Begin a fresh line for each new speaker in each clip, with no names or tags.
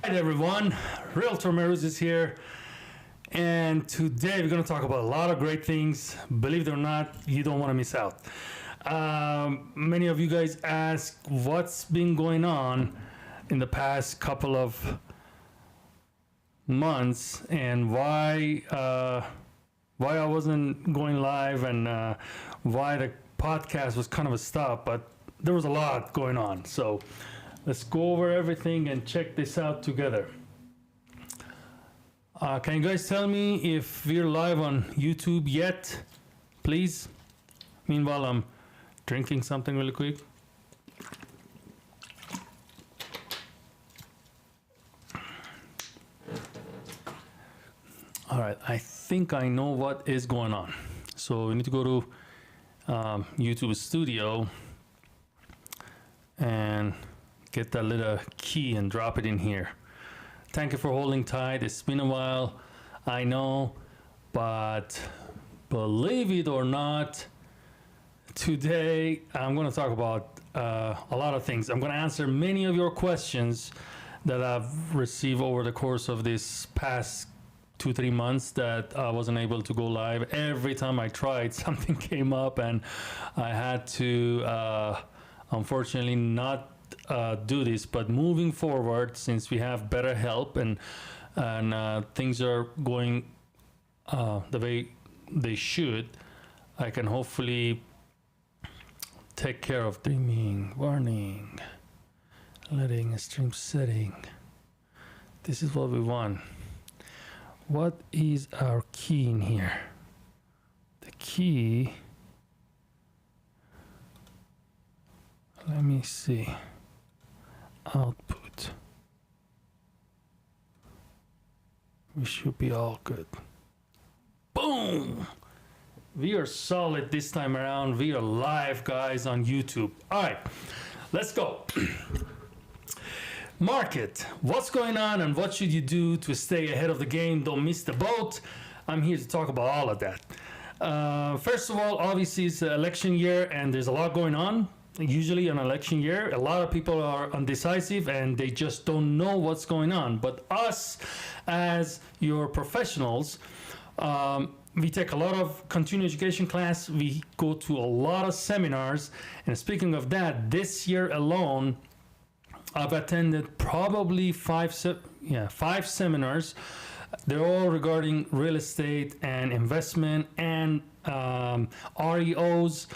Hi everyone, Realtor Mehrooz is here, and today we're going to talk about a lot of great things. Believe it or not, you don't want to miss out. Many of you guys ask what's been going on in the past couple of months and why I wasn't going live and why the podcast was kind of a stop, but there was a lot going on. So let's go over everything and check this out together. Can you guys tell me if we're live on YouTube yet, please? Meanwhile, I'm drinking something really quick. All right, I think I know what is going on. So we need to go to YouTube Studio and get that little key and drop it in here. Thank you for holding tight. It's been a while, I know, but believe it or not, today I'm going to talk about a lot of things. I'm going to answer many of your questions that I've received over the course of this past 2-3 months that I wasn't able to go live. Every time I tried, something came up and I had to unfortunately not do this. But moving forward, since we have better help and things are going the way they should, I can hopefully take care of streaming, warning, letting stream setting. This is what we want. What is our key in here? The key, let me see, output. We should be all good. Boom! We are solid this time around. We are live, guys, on YouTube. All right, let's go. Market, what's going on and what should you do to stay ahead of the game? Don't miss the boat. I'm here to talk about all of that. First of all, obviously it's an election year and there's a lot going on. Usually an election year, a lot of people are undecisive and they just don't know what's going on. But us as your professionals, we take a lot of continuing education class. We go to a lot of seminars. And speaking of that, this year alone, I've attended probably five seminars. They're all regarding real estate and investment and REOs.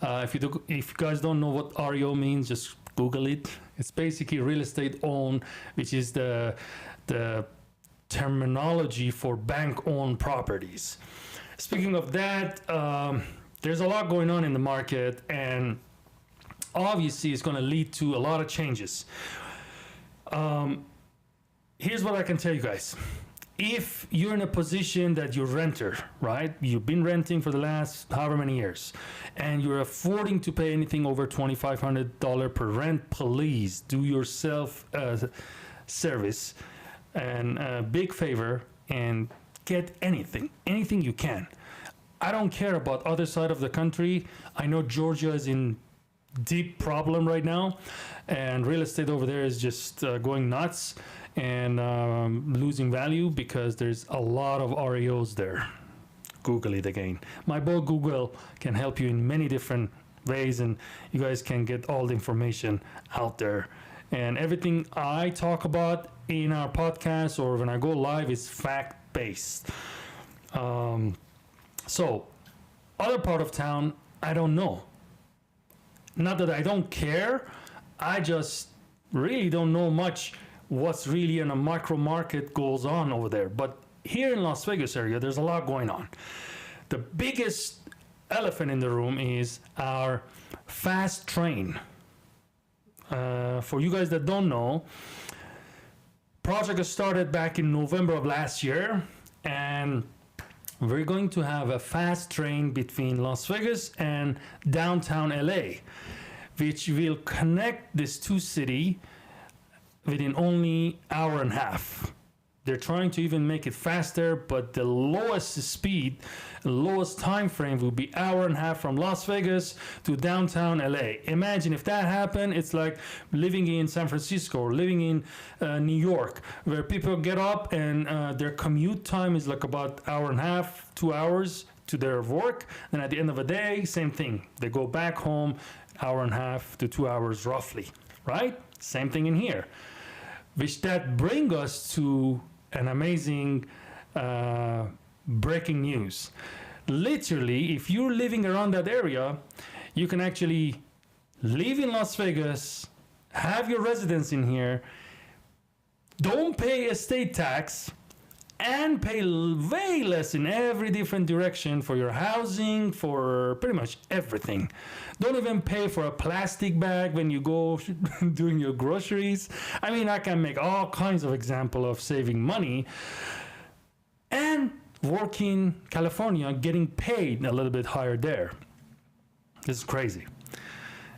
If you guys don't know what REO means, just Google it. It's basically real estate owned, which is the terminology for bank-owned properties. Speaking of that, there's a lot going on in the market, and obviously it's going to lead to a lot of changes. Here's what I can tell you guys. If you're in a position that you're a renter, right? You've been renting for the last however many years, and you're affording to pay anything over $2,500 per rent, please do yourself a service and a big favor and get anything you can. I don't care about other side of the country. I know Georgia is in deep problem right now, and real estate over there is just going nuts and losing value because there's a lot of REOs there. Google it again. My boy Google can help you in many different ways, and you guys can get all the information out there. And everything I talk about in our podcast or when I go live is fact-based. So other part of town, I don't know. Not that I don't care, I just really don't know much what's really in a micro market goes on over there. But here in Las Vegas area, there's a lot going on. The biggest elephant in the room is our fast train. For you guys that don't know, project started back in November of last year, and we're going to have a fast train between Las Vegas and downtown LA, which will connect these two cities within only hour and a half. They're trying to even make it faster, but the lowest speed, lowest time frame will be hour and a half from Las Vegas to downtown LA. Imagine if that happened. It's like living in San Francisco or living in New York, where people get up and their commute time is like about hour and a half, 2 hours to their work. And at the end of the day, same thing. They go back home, hour and a half to 2 hours roughly, right? Same thing in here. Which that brings us to an amazing breaking news. Literally, if you're living around that area, you can actually live in Las Vegas, have your residence in here, don't pay estate tax, and pay way less in every different direction for your housing, for pretty much everything. Don't even pay for a plastic bag when you go doing your groceries. I mean, I can make all kinds of examples of saving money and work in California, getting paid a little bit higher there. This is crazy.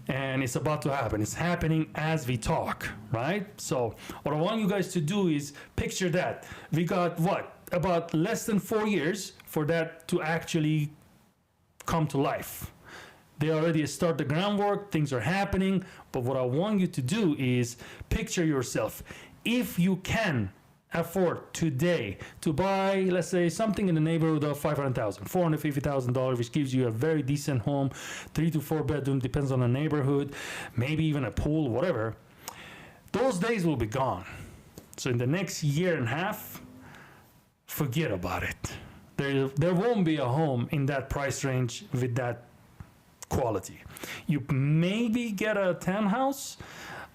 And it's about to happen. It's happening as we talk, right? So what I want you guys to do is picture that. We got what? About less than 4 years for that to actually come to life. They already start the groundwork, things are happening, but what I want you to do is picture yourself. If you can afford today to buy, let's say, something in the neighborhood of $500,000, $450,000, which gives you a very decent home, 3 to 4 bedroom, depends on the neighborhood, maybe even a pool, whatever. Those days will be gone. So in the next year and a half, forget about it. There won't be a home in that price range with that quality. You maybe get a townhouse,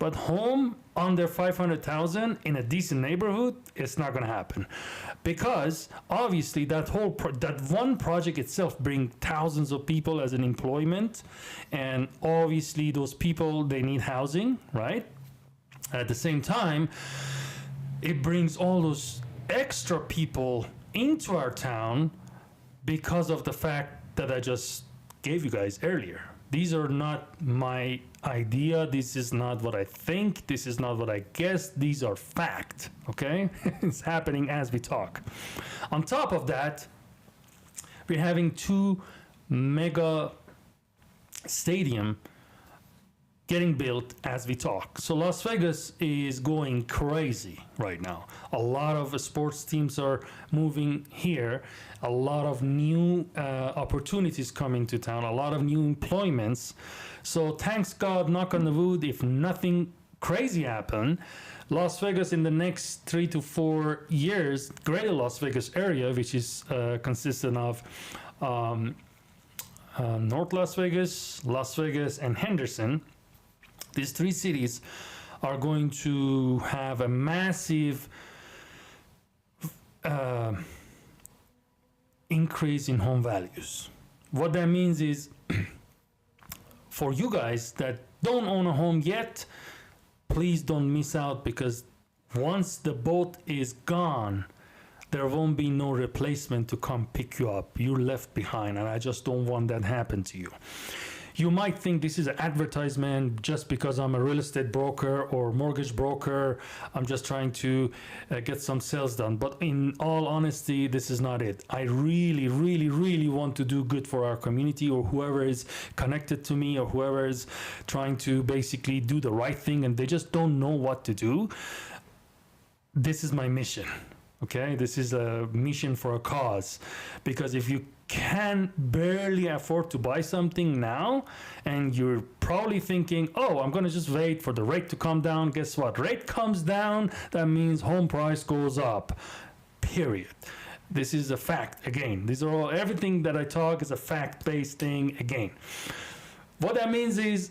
but home under 500,000 in a decent neighborhood, it's not going to happen, because obviously that one project itself brings thousands of people as an employment, and obviously those people, they need housing, right? At the same time, it brings all those extra people into our town because of the fact that I just gave you guys earlier. These are not my idea. This is not what I think. This is not what I guess. These are fact, okay? It's happening as we talk. On top of that, we're having 2 mega stadium getting built as we talk. So Las Vegas is going crazy right now. A lot of sports teams are moving here. A lot of new opportunities coming to town. A lot of new employments. So thanks God, knock on the wood, if nothing crazy happen, Las Vegas in the next 3 to 4 years, greater Las Vegas area, which is consistent of North Las Vegas, and Henderson. These 3 cities are going to have a massive increase in home values. What that means is, for you guys that don't own a home yet, please don't miss out, because once the boat is gone, there won't be no replacement to come pick you up. You're left behind, and I just don't want that to happen to you. You might think this is an advertisement just because I'm a real estate broker or mortgage broker. I'm just trying to get some sales done. But in all honesty, this is not it. I really, really, really want to do good for our community, or whoever is connected to me, or whoever is trying to basically do the right thing and they just don't know what to do. This is my mission. Okay, this is a mission for a cause, because if you can barely afford to buy something now and you're probably thinking, oh, I'm gonna just wait for the rate to come down, guess what? Rate comes down, that means home price goes up, period. This is a fact. Again, these are all, everything that I talk is a fact-based thing. Again, what that means is,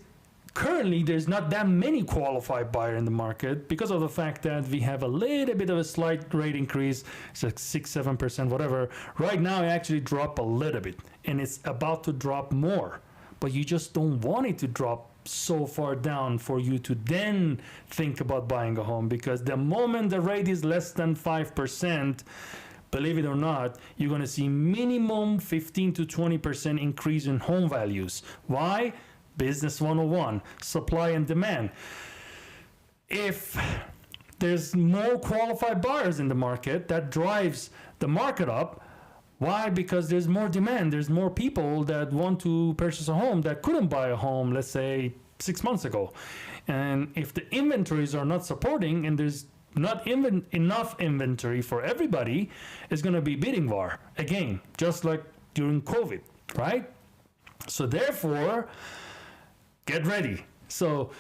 currently, there's not that many qualified buyers in the market because of the fact that we have a little bit of a slight rate increase. It's like 6-7%, whatever. Right now, it actually dropped a little bit, and it's about to drop more. But you just don't want it to drop so far down for you to then think about buying a home, because the moment the rate is less than 5%, believe it or not, you're going to see minimum 15 to 20% increase in home values. Why? Business 101, supply and demand. If there's more qualified buyers in the market. That drives the market up. Why? Because there's more demand. There's more people that want to purchase a home that couldn't buy a home, let's say 6 months ago. And if the inventories are not supporting and there's not enough inventory for everybody, it's going to be bidding war again, just like during COVID, right? So therefore, get ready. So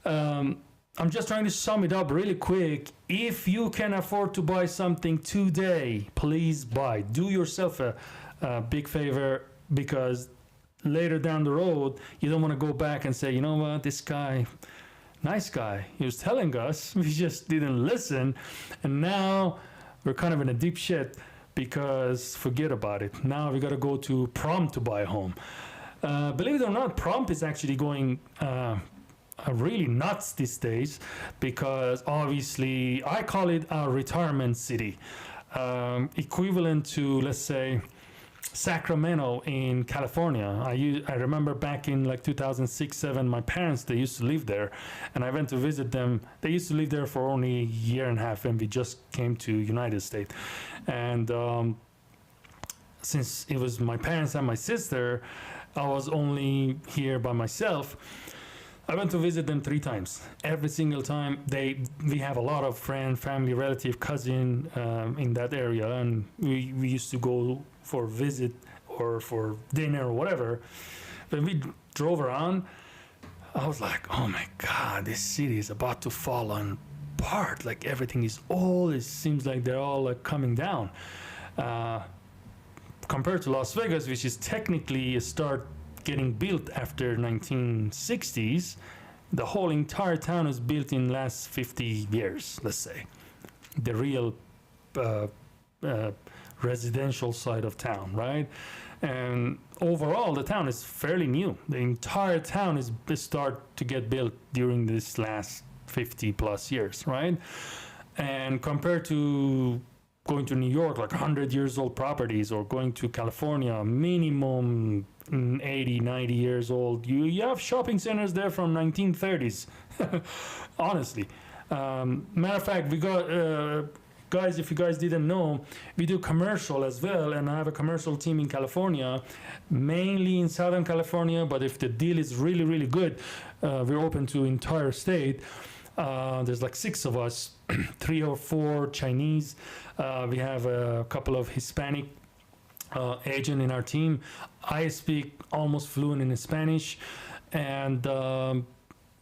I'm just trying to sum it up really quick. If you can afford to buy something today, please buy. Do yourself a big favor, because later down the road, you don't want to go back and say, you know what, this guy, nice guy, he was telling us, we just didn't listen, and now we're kind of in a deep shit because forget about it. Now we got to go to prom to buy a home. Believe it or not, prom is actually going really nuts these days, because obviously I call it a retirement city, equivalent to, let's say, Sacramento in California. I remember back in like 2006-7, my parents, they used to live there, and I went to visit them. They used to live there for only a year and a half, and we just came to United States. And since it was my parents and my sister, I was only here by myself. I went to visit them 3 times. Every single time, we have a lot of friend, family, relative, cousin in that area, and we used to go for a visit or for dinner or whatever. When we drove around, I was like, oh my God, this city is about to fall apart. Like everything is old. It seems like they're all like coming down. Compared to Las Vegas, which is technically start getting built after 1960s, the whole entire town is built in last 50 years, let's say. The real residential side of town, right? And overall, the town is fairly new. The entire town is start to get built during this last 50 plus years, right? And compared to going to New York, like 100 years old properties, or going to California, minimum 80, 90 years old. You have shopping centers there from 1930s, honestly. Matter of fact, we got, guys, if you guys didn't know, we do commercial as well, and I have a commercial team in California, mainly in Southern California, but if the deal is really, really good, we're open to entire state. There's like 6 of us, 3 or 4 Chinese. We have a couple of Hispanic agent in our team. I speak almost fluent in Spanish, and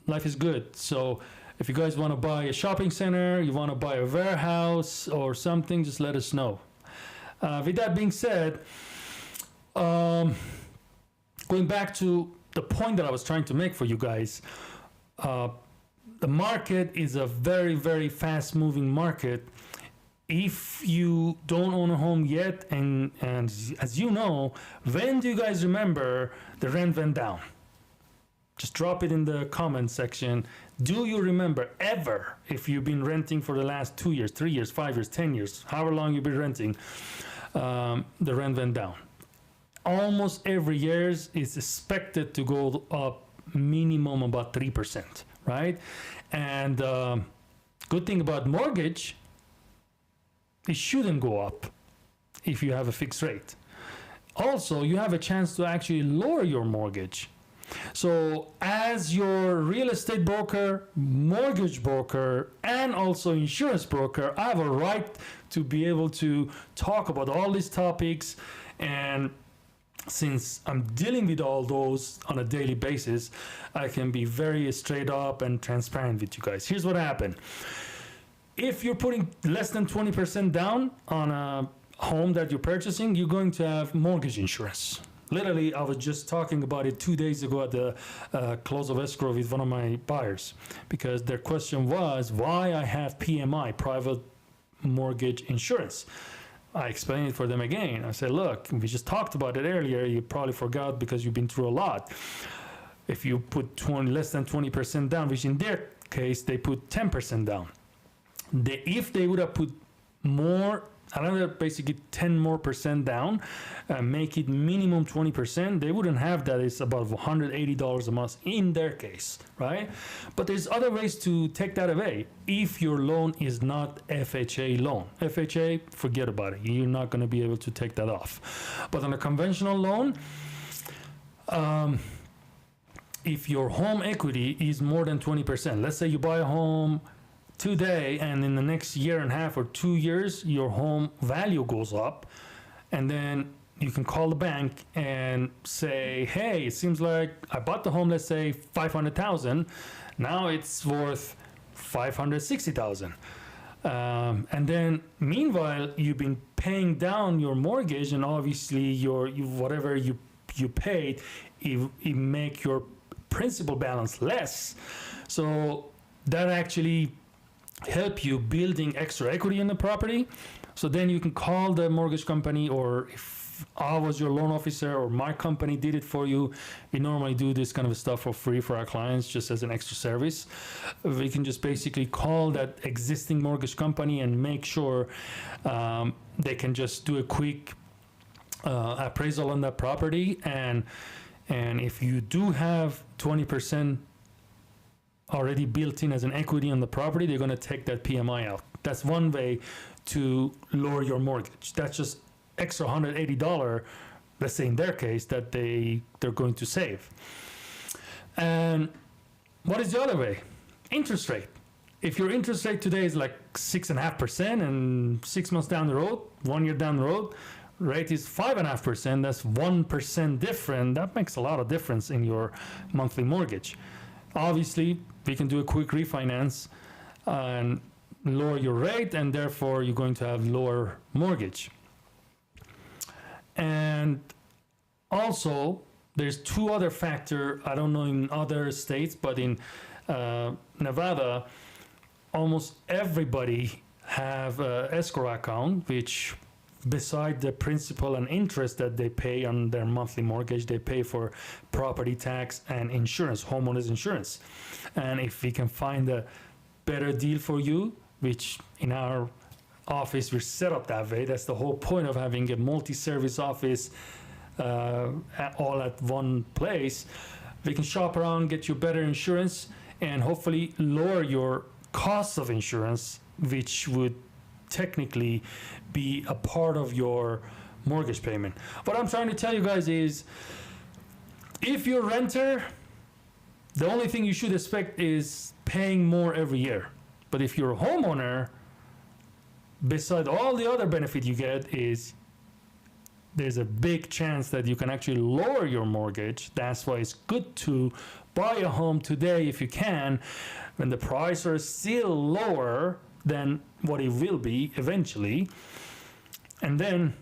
life is good. So if you guys want to buy a shopping center, you want to buy a warehouse or something, just let us know. With that being said, going back to the point that I was trying to make for you guys, the market is a very, very fast moving market. If you don't own a home yet, and as you know, when do you guys remember the rent went down? Just drop it in the comment section. Do you remember ever, if you've been renting for the last 2 years, 3 years, 5 years, 10 years, however long you've been renting, the rent went down? Almost every year is expected to go up minimum about 3%, right? And good thing about mortgage, it shouldn't go up if you have a fixed rate. Also, you have a chance to actually lower your mortgage. So as your real estate broker, mortgage broker, and also insurance broker, I have a right to be able to talk about all these topics. And since I'm dealing with all those on a daily basis, I can be very straight up and transparent with you guys. Here's what happened. If you're putting less than 20% down on a home that you're purchasing, you're going to have mortgage insurance. Literally, I was just talking about it 2 days ago at the close of escrow with one of my buyers, because their question was why I have PMI, private mortgage insurance. I explained it for them again. I said, look, we just talked about it earlier. You probably forgot because you've been through a lot. If you put less than 20% down, which in their case, they put 10% down. If they would have put more another basically 10 more percent down, make it minimum 20%. They wouldn't have that. It's about $180 a month in their case, right? But there's other ways to take that away. If your loan is not FHA loan, FHA, forget about it. You're not going to be able to take that off. But on a conventional loan, if your home equity is more than 20%, let's say you buy a home today and in the next year and a half or 2 years your home value goes up, and then you can call the bank and say, hey, it seems like I bought the home, let's say 500,000, now it's worth 560,000, and then meanwhile you've been paying down your mortgage, and obviously whatever you paid, it make your principal balance less. So that actually help you building extra equity in the property. So then you can call the mortgage company, or if I was your loan officer or my company did it for you, we normally do this kind of stuff for free for our clients just as an extra service. We can just basically call that existing mortgage company and make sure they can just do a quick appraisal on that property, and if you do have 20% already built in as an equity on the property, they're going to take that PMI out. That's one way to lower your mortgage. That's just extra $180, let's say in their case, that they're going to save. And what is the other way? Interest rate. If your interest rate today is like 6.5%, and 6 months down the road, 1 year down the road, rate is 5.5%, that's 1% different. That makes a lot of difference in your monthly mortgage. Obviously, we can do a quick refinance and lower your rate, and therefore you're going to have lower mortgage. And also, there's two other factors. I don't know in other states, but in Nevada, almost everybody have an escrow account, which beside the principal and interest that they pay on their monthly mortgage, they pay for property tax and insurance, homeowners insurance. And if we can find a better deal for you, which in our office we're set up that way, that's the whole point of having a multi-service office all at one place, we can shop around, get you better insurance, and hopefully lower your cost of insurance, which would technically be a part of your mortgage payment. What I'm trying to tell you guys is, if you're a renter, the only thing you should expect is paying more every year. But if you're a homeowner, beside all the other benefit you get, is there's a big chance that you can actually lower your mortgage. That's why it's good to buy a home today if you can, when the prices are still lower than what it will be eventually. And then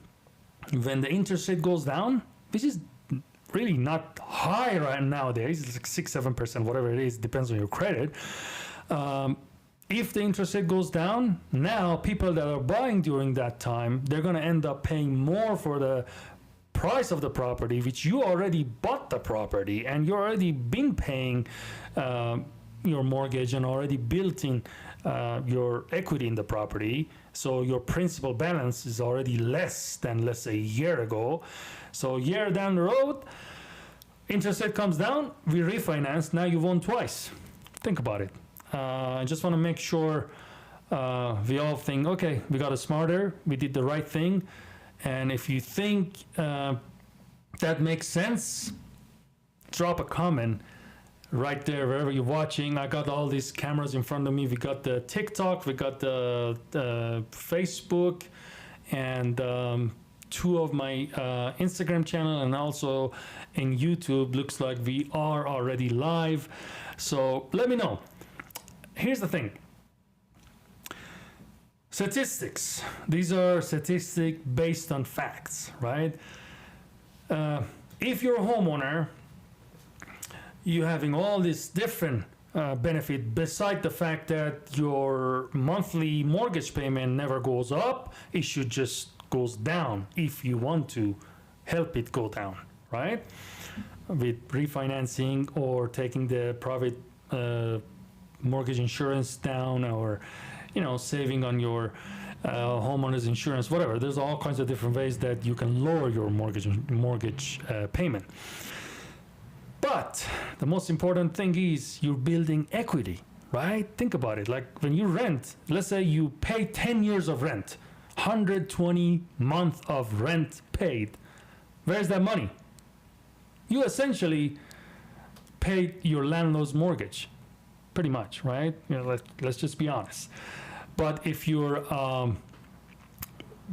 when the interest rate goes down, which is really not high right nowadays, it's like 6-7%, whatever it is, depends on your credit. If the interest rate goes down, now people that are buying during that time, they're going to end up paying more for the price of the property, which you already bought the property and you already been paying your mortgage and already built in your equity in the property. So your principal balance is already less than, let's say, a year ago. So a year down the road, interest rate comes down, we refinance, now you won twice. Think about it. I just want to make sure we all think, okay, we got smarter, we did the right thing. And if you think that makes sense, drop a comment right there wherever you're watching. I got all these cameras in front of me. We got the TikTok, we got the Facebook, and two of my Instagram channel, and also in YouTube. Looks like we are already live. So let me know. Here's the thing. Statistics. These are statistics based on facts, right? If you're a homeowner, you're having all this different benefit beside the fact that your monthly mortgage payment never goes up. It should just goes down if you want to help it go down, right? With refinancing or taking the private mortgage insurance down, or saving on your homeowner's insurance, whatever. There's all kinds of different ways that you can lower your mortgage payment. But the most important thing is you're building equity, right? Think about it. Like when you rent, let's say you pay 10 years of rent, 120 months of rent paid. Where's that money? You essentially paid your landlord's mortgage, pretty much, right? Let's just be honest. But if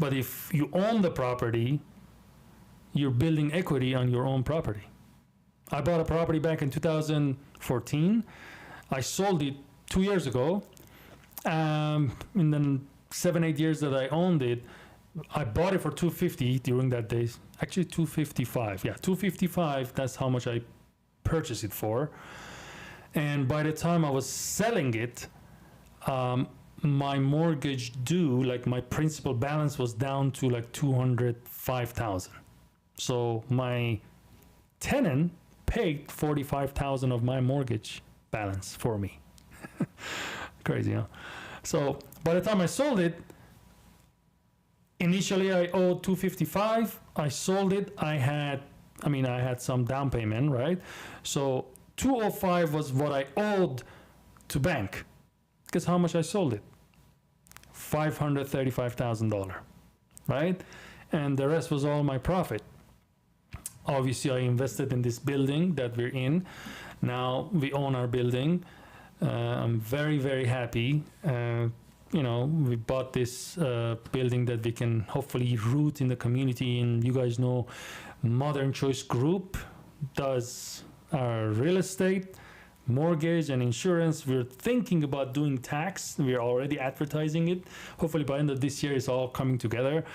if you own the property, you're building equity on your own property. I bought a property back in 2014. I sold it 2 years ago. In the 7-8 years that I owned it, I bought it for $250 during that day. Actually, $255. Yeah, $255. That's how much I purchased it for. And by the time I was selling it, my mortgage due, like my principal balance, was down to like $205,000. So my tenant paid $45,000 of my mortgage balance for me. Crazy, huh? So by the time I sold it, initially I owed $255. I sold it. I had some down payment, right? So $205 was what I owed to bank. Guess how much I sold it? $535,000, right? And the rest was all my profit. Obviously, I invested in this building that we're in. Now we own our building. I'm very, very happy. We bought this building that we can hopefully root in the community. And you guys know Modern Choice Group does our real estate, mortgage, and insurance. We're thinking about doing tax. We're already advertising it. Hopefully by the end of this year, it's all coming together.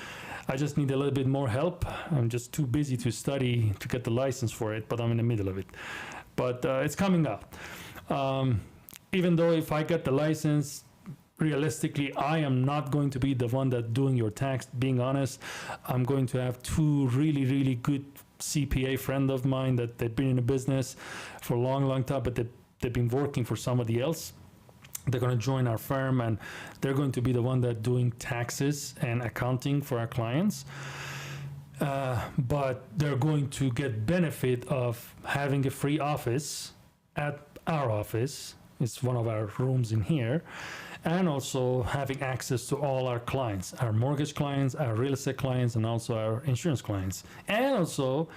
I just need a little bit more help. I'm just too busy to study to get the license for it, but I'm in the middle of it. But it's coming up. Even though if I get the license, realistically, I am not going to be the one that's doing your tax. Being honest, I'm going to have two really, really good CPA friend of mine that they've been in the business for a long, long time, but they've been working for somebody else. They're going to join our firm, and they're going to be the one that doing taxes and accounting for our clients. But they're going to get benefit of having a free office at our office. It's one of our rooms in here. And also having access to all our clients, our mortgage clients, our real estate clients, and also our insurance clients. And also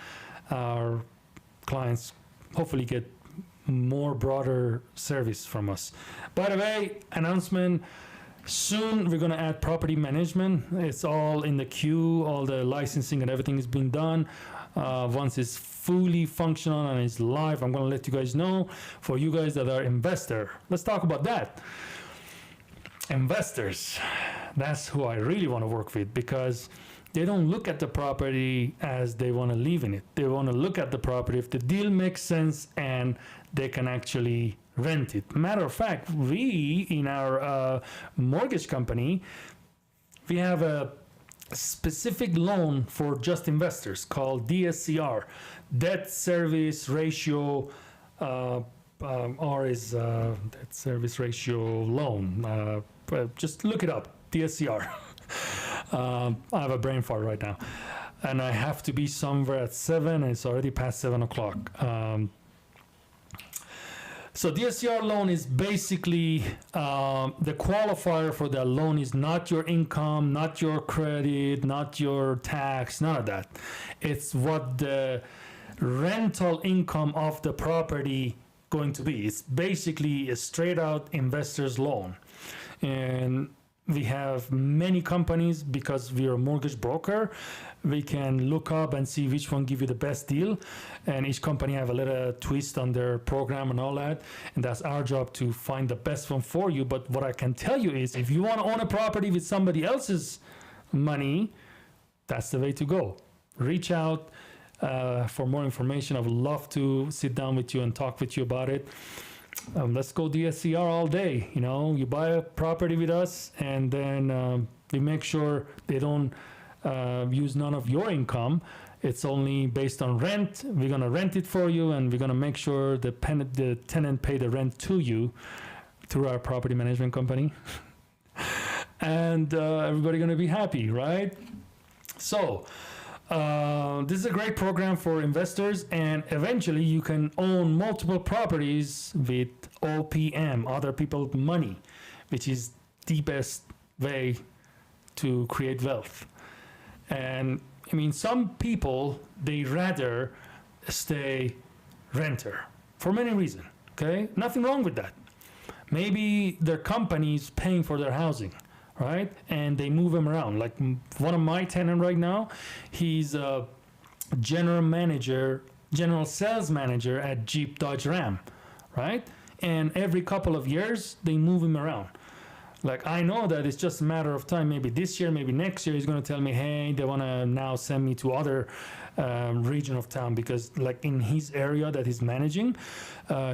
our clients hopefully get more broader service from us. By the way, announcement, soon we're going to add property management. It's all in the queue. All the licensing and everything is being done. Once it's fully functional and it's live, I'm going to let you guys know. For you guys that are investor, let's talk about that. Investors, that's who I really want to work with, because they don't look at the property as they want to live in it. They want to look at the property if the deal makes sense and they can actually rent it. Matter of fact, we in our mortgage company, we have a specific loan for just investors called DSCR, debt service ratio. R is debt service ratio loan. Just look it up, DSCR. I have a brain fart right now, and I have to be somewhere at 7, and it's already past 7 o'clock. So DSCR loan is basically the qualifier for that loan is not your income, not your credit, not your tax, none of that. It's what the rental income of the property going to be. It's basically a straight out investor's loan. And we have many companies, because we are a mortgage broker. We can look up and see which one give you the best deal, and each company have a little twist on their program and all that, and that's our job to find the best one for you. But what I can tell you is, if you want to own a property with somebody else's money, that's the way to go. Reach out for more information. I would love to sit down with you and talk with you about it. Let's go DSCR all day. You buy a property with us, and then we make sure they don't use none of your income. It's only based on rent. We're going to rent it for you, and we're going to make sure the tenant pay the rent to you through our property management company. and everybody going to be happy, right? So this is a great program for investors, and eventually you can own multiple properties with OPM, other people's money, which is the best way to create wealth. And I mean, some people, they rather stay renter for many reasons, okay? Nothing wrong with that. Maybe their company's paying for their housing, right? And they move them around. Like one of my tenants right now, he's a general sales manager at Jeep Dodge Ram, right? And every couple of years, they move him around. Like, I know that it's just a matter of time. Maybe this year, maybe next year, he's going to tell me, hey, they want to now send me to other region of town, because like in his area that he's managing,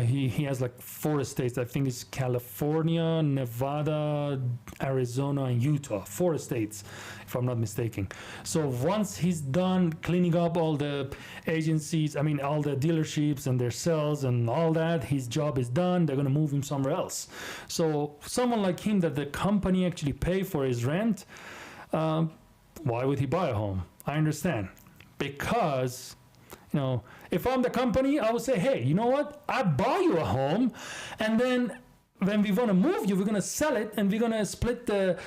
he has like 4 states. I think it's California, Nevada, Arizona, and Utah. 4 states, if I'm not mistaken. So once he's done cleaning up all the agencies, I mean, all the dealerships and their sales and all that, his job is done. They're going to move him somewhere else. So someone like him that the company actually pay for his rent, why would he buy a home? I understand. Because, you know, if I'm the company, I would say, hey, you know what? I buy you a home, and then when we want to move you, we're going to sell it, and we're going to split the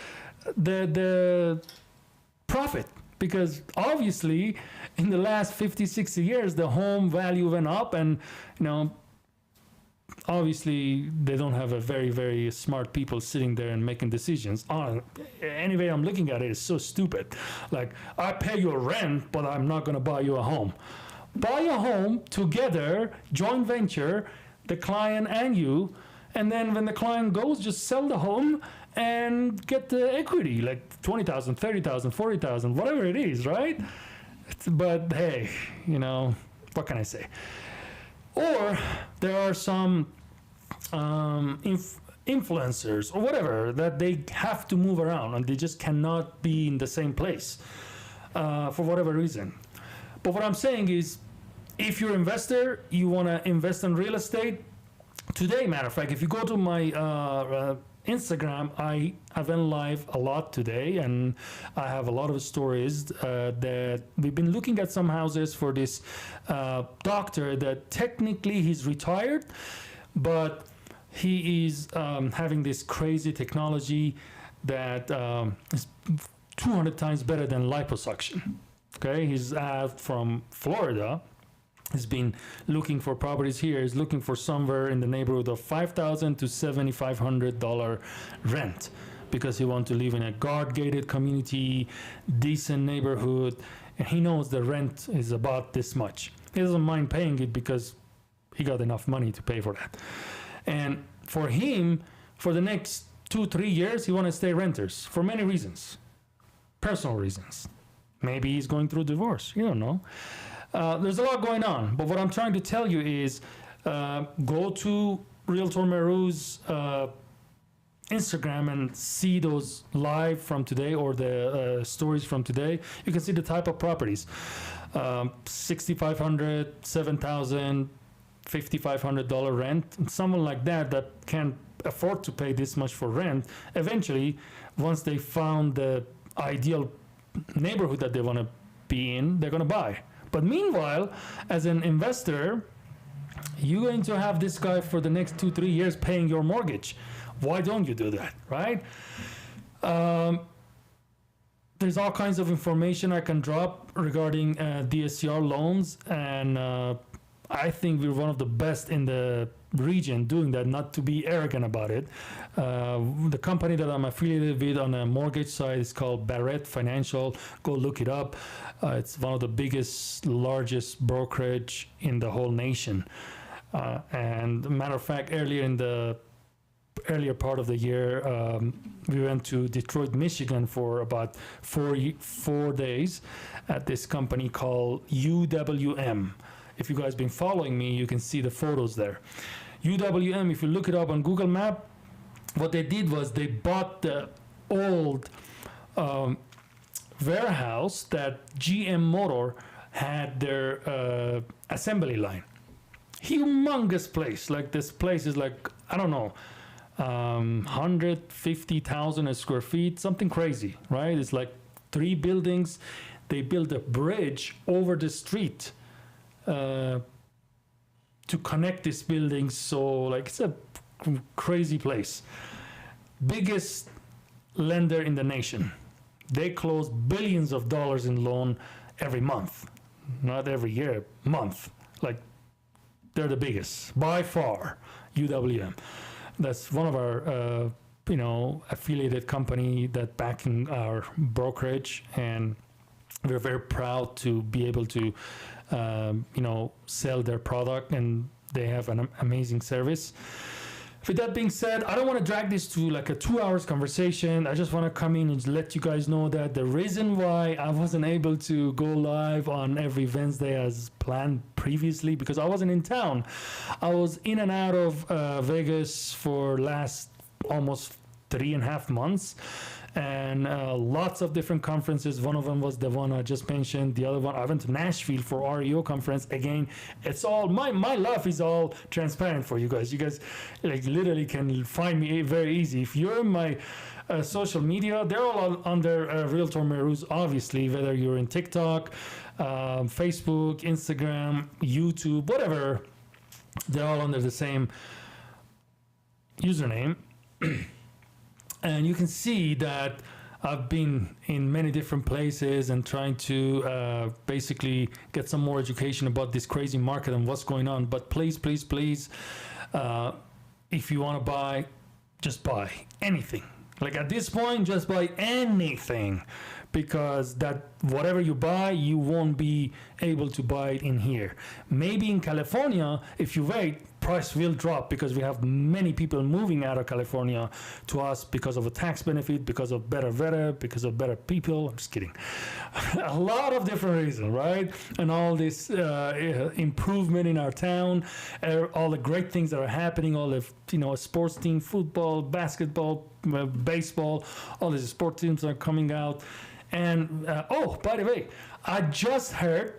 profit. Because obviously, in the last 50, 60 years, the home value went up, and, you know, obviously they don't have a very, very smart people sitting there and making decisions. Anyway, I'm looking at it, it's so stupid. Like, I pay you a rent, but I'm not going to buy you a home. Buy a home together, joint venture, the client and you, and then when the client goes, just sell the home and get the equity, like 20,000, 30,000, 40,000, whatever it is, right? But hey, you know, what can I say? Or there are some influencers or whatever that they have to move around and they just cannot be in the same place for whatever reason. But what I'm saying is, if you're an investor, you want to invest in real estate, today, matter of fact, if you go to my Instagram, I went live a lot today, and I have a lot of stories that we've been looking at some houses for this doctor that technically he's retired, but he is having this crazy technology that is 200 times better than liposuction. Okay, he's out from Florida. He's been looking for properties here. He's looking for somewhere in the neighborhood of $5,000 to $7,500 rent, because he wants to live in a guard-gated community, decent neighborhood, and he knows the rent is about this much. He doesn't mind paying it because he got enough money to pay for that. And for him, for the next 2-3 years, he wants to stay renters for many reasons, personal reasons. Maybe he's going through divorce. You don't know. There's a lot going on, but what I'm trying to tell you is go to Realtor Mehrooz Instagram and see those live from today, or the stories from today. You can see the type of properties, $6,500, $7,000, $5,500 rent. And someone like that can't afford to pay this much for rent, eventually, once they found the ideal neighborhood that they want to be in, they're going to buy. But meanwhile, as an investor, you're going to have this guy for the next 2-3 years paying your mortgage. Why don't you do that, right? There's all kinds of information I can drop regarding DSCR loans, and I think we're one of the best in the region doing that, not to be arrogant about it. The company that I'm affiliated with on a mortgage side is called Barrett Financial. Go look it up. It's one of the biggest, largest brokerage in the whole nation. And matter of fact, earlier part of the year, we went to Detroit, Michigan for about 4 days at this company called UWM. If you guys been following me, you can see the photos there. UWM, if you look it up on Google Map, what they did was they bought the old warehouse that GM Motor had their assembly line. Humongous place. Like, this place is like, I don't know, 150,000 square feet, something crazy, right? It's like 3 buildings. They built a bridge over the street to connect these buildings. So like it's a crazy place. Biggest lender in the nation. They close billions of dollars in loan every month, not every year, month. Like they're the biggest by far. UWM. That's one of our affiliated company that backing our brokerage, and we're very proud to be able to sell their product, and they have an amazing service. With that being said, I don't want to drag this to like a 2 hours conversation. I just want to come in and let you guys know that the reason why I wasn't able to go live on every Wednesday as planned previously, because I wasn't in town. I was in and out of Vegas for last almost 3.5 months. And lots of different conferences. One of them was the one I just mentioned. The other one, I went to Nashville for REO conference. Again, it's all, my life is all transparent for you guys. You guys like literally can find me very easy. If you're in my social media, they're all under Realtor Mehrooz, obviously, whether you're in TikTok, Facebook, Instagram, YouTube, whatever, they're all under the same username. And you can see that I've been in many different places and trying to basically get some more education about this crazy market and what's going on. But please, please, please, if you want to buy, just buy anything. Like at this point, just buy anything, because that whatever you buy, you won't be able to buy it in here. Maybe in California, if you wait, price will drop, because we have many people moving out of California to us because of a tax benefit, because of better weather, because of better people. I'm just kidding. A lot of different reasons, right? And all this improvement in our town, all the great things that are happening, all the sports team, football, basketball, baseball, all these sports teams are coming out. And by the way, I just heard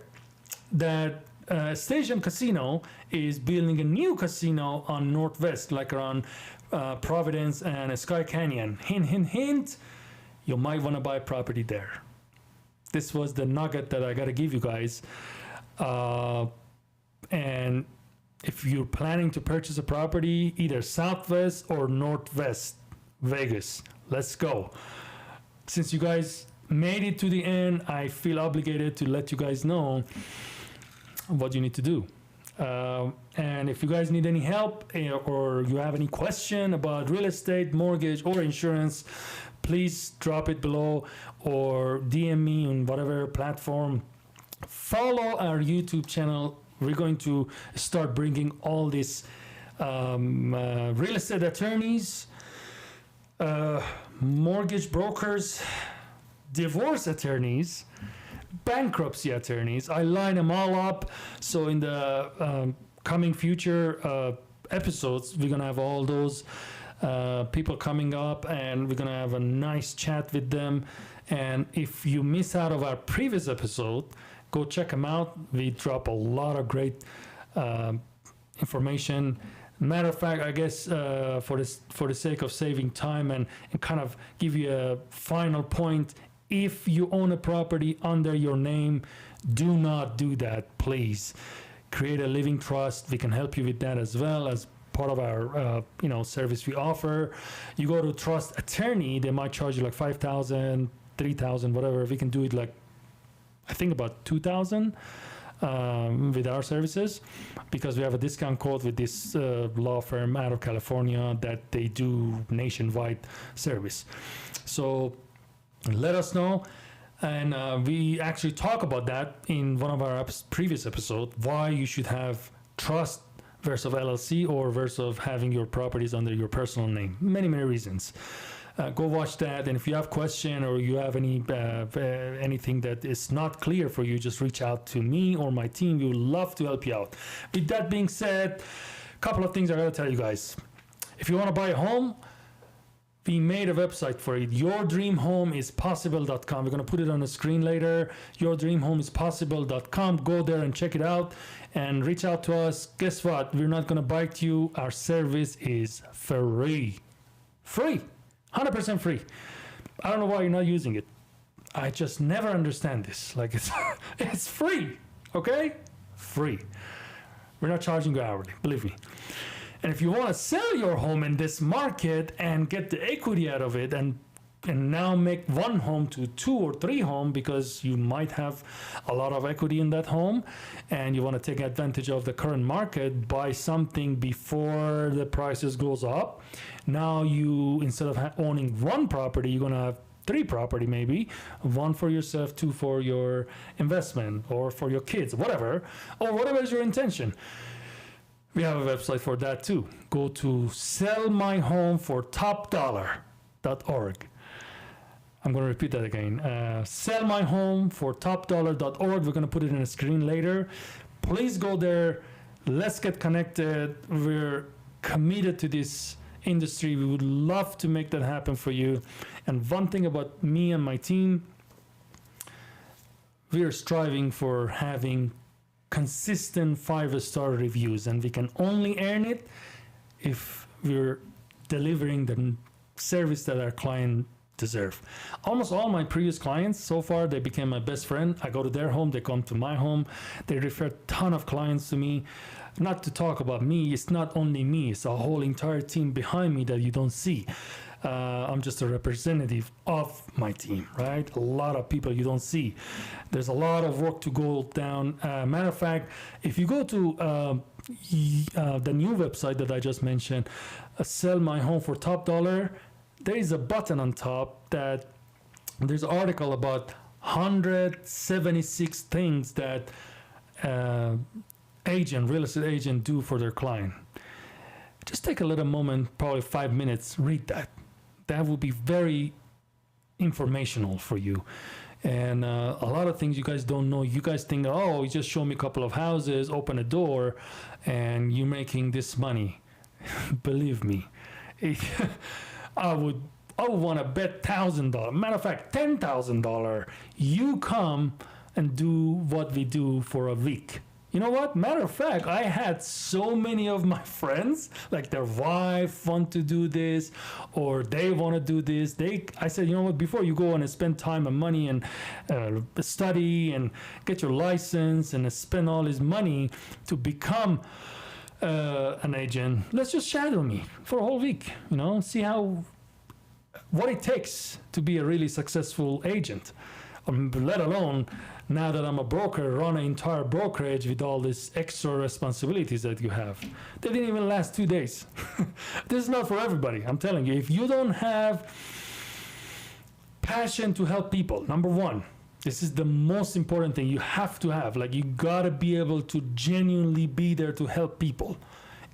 that Station Casino is building a new casino on Northwest, like around Providence and Sky Canyon. Hint, hint, hint. You might want to buy property there. This was the nugget that I got to give you guys. And if you're planning to purchase a property, either Southwest or Northwest Vegas, let's go. Since you guys made it to the end, I feel obligated to let you guys know what you need to do. And if you guys need any help or you have any question about real estate, mortgage, or insurance, please drop it below or DM me on whatever platform. Follow our YouTube channel. We're going to start bringing all these real estate attorneys, mortgage brokers, divorce attorneys, bankruptcy attorneys. I line them all up. So in the coming future episodes, we're going to have all those people coming up, and we're going to have a nice chat with them. And if you miss out of our previous episode, go check them out. We drop a lot of great information. Matter of fact, I guess for the sake of saving time and kind of give you a final point, if you own a property under your name, do not do that, please. Create a living trust. We can help you with that as well as part of our service we offer. You go to trust attorney, they might charge you like $5,000, $3,000, whatever. We can do it like, I think about $2,000 with our services, because we have a discount code with this law firm out of California that they do nationwide service. So let us know. And we actually talk about that in one of our previous episodes, why you should have trust versus LLC or versus having your properties under your personal name. Many, many reasons. Go watch that. And if you have question or you have any anything that is not clear for you, just reach out to me or my team. We would love to help you out. With that being said, a couple of things I gotta tell you guys. If you want to buy a home, we made a website for it. yourdreamhomeispossible.com. We're going to put it on the screen later. yourdreamhomeispossible.com. Go there and check it out and reach out to us. Guess what? We're not going to bite you. Our service is free. Free, 100% free. I don't know why you're not using it. I just never understand this. Like it's free, okay? Free. We're not charging you hourly, believe me. And if you want to sell your home in this market and get the equity out of it and now make one home to 2 or 3 home because you might have a lot of equity in that home and you want to take advantage of the current market, buy something before the prices goes up. Now you, instead of owning one property, you're going to have 3 property maybe, 1 for yourself, 2 for your investment or for your kids, whatever, or whatever is your intention. We have a website for that too. Go to sellmyhomefortopdollar.org. I'm going to repeat that again. Sellmyhomefortopdollar.org. We're going to put it in a screen later. Please go there. Let's get connected. We're committed to this industry. We would love to make that happen for you. And one thing about me and my team, we are striving for having consistent 5-star reviews, and we can only earn it if we're delivering the service that our client deserve. Almost all my previous clients so far, they became my best friend. I go to their home, they come to my home, they refer a ton of clients to me. Not to talk about me, it's not only me, it's a whole entire team behind me that you don't see. I'm just a representative of my team, right? A lot of people you don't see. There's a lot of work to go down. Matter of fact, if you go to the new website that I just mentioned, Sell My Home for Top Dollar, there is a button on top that there's an article about 176 things that real estate agent do for their client. Just take a little moment, probably 5 minutes, read that. That will be very informational for you. And a lot of things you guys don't know. You guys think, oh, you just show me a couple of houses, open a door, and you're making this money. Believe me, I would want to bet $1,000. Matter of fact, $10,000. You come and do what we do for a week. You know what? Matter of fact, I had so many of my friends, like their wife want to do this, or they want to do this. I said, you know what? Before you go and spend time and money and study and get your license and spend all this money to become an agent, let's just shadow me for a whole week. You know, see what it takes to be a really successful agent. Let alone now that I'm a broker, run an entire brokerage with all these extra responsibilities that you have. They didn't even last 2 days. This is not for everybody. I'm telling you, if you don't have passion to help people, number one, this is the most important thing you have to have. Like, you gotta be able to genuinely be there to help people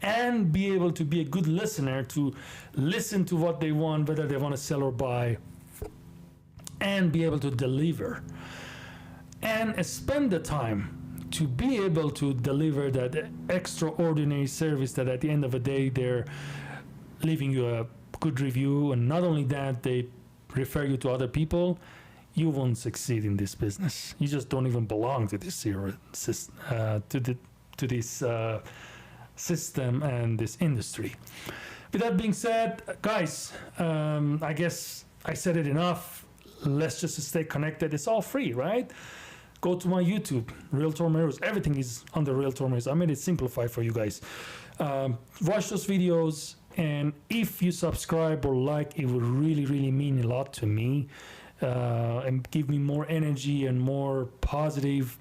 and be able to be a good listener, to listen to what they want, whether they want to sell or buy, and be able to deliver and spend the time to be able to deliver that extraordinary service that at the end of the day they're leaving you a good review, and not only that, they refer you to other people. You won't succeed in this business. You just don't even belong to this system and this industry. With that being said, guys, I guess I said it enough. Let's just stay connected. It's all free, right? Go to my YouTube, Realtor Mehrooz. Everything is under Realtor Mehrooz. I made it simplified for you guys. Watch those videos, and if you subscribe or like, it would really, really mean a lot to me, and give me more energy and more positive,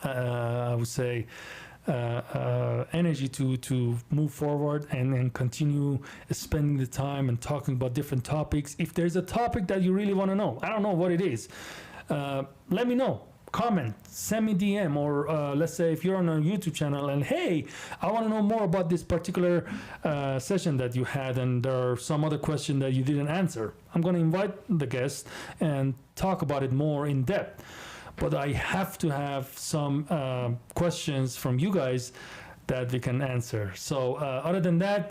I would say, energy to move forward and continue spending the time and talking about different topics. If there's a topic that you really want to know, I don't know what it is, let me know. Comment, send me DM, or let's say if you're on a YouTube channel and, hey, I want to know more about this particular session that you had, and there are some other question that you didn't answer. I'm going to invite the guest and talk about it more in depth. But I have to have some questions from you guys that we can answer. So other than that,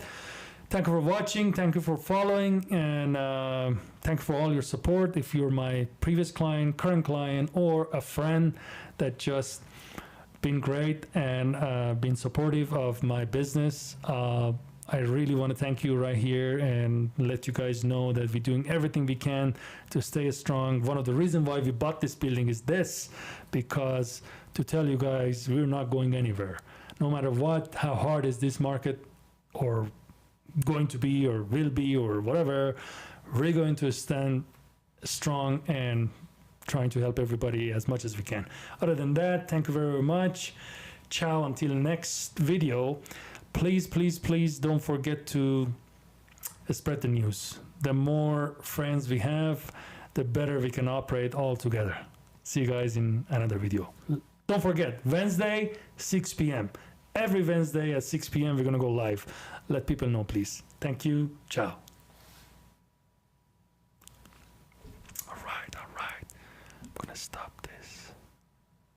thank you for watching, thank you for following, and thank you for all your support. If you're my previous client, current client, or a friend that just been great and been supportive of my business, I I really want to thank you right here and let you guys know that we're doing everything we can to stay strong. One of the reasons why we bought this building is this, because to tell you guys, we're not going anywhere. No matter what, how hard is this market or going to be or will be or whatever, we're going to stand strong and trying to help everybody as much as we can. Other than that, thank you very much. Ciao, until next video. Please, please, please don't forget to spread the news. The more friends we have, the better we can operate all together. See you guys in another video. Don't forget, Wednesday, 6 p.m. Every Wednesday at 6 p.m. we're gonna go live. Let people know, please. Thank you. Ciao. All right. I'm gonna stop.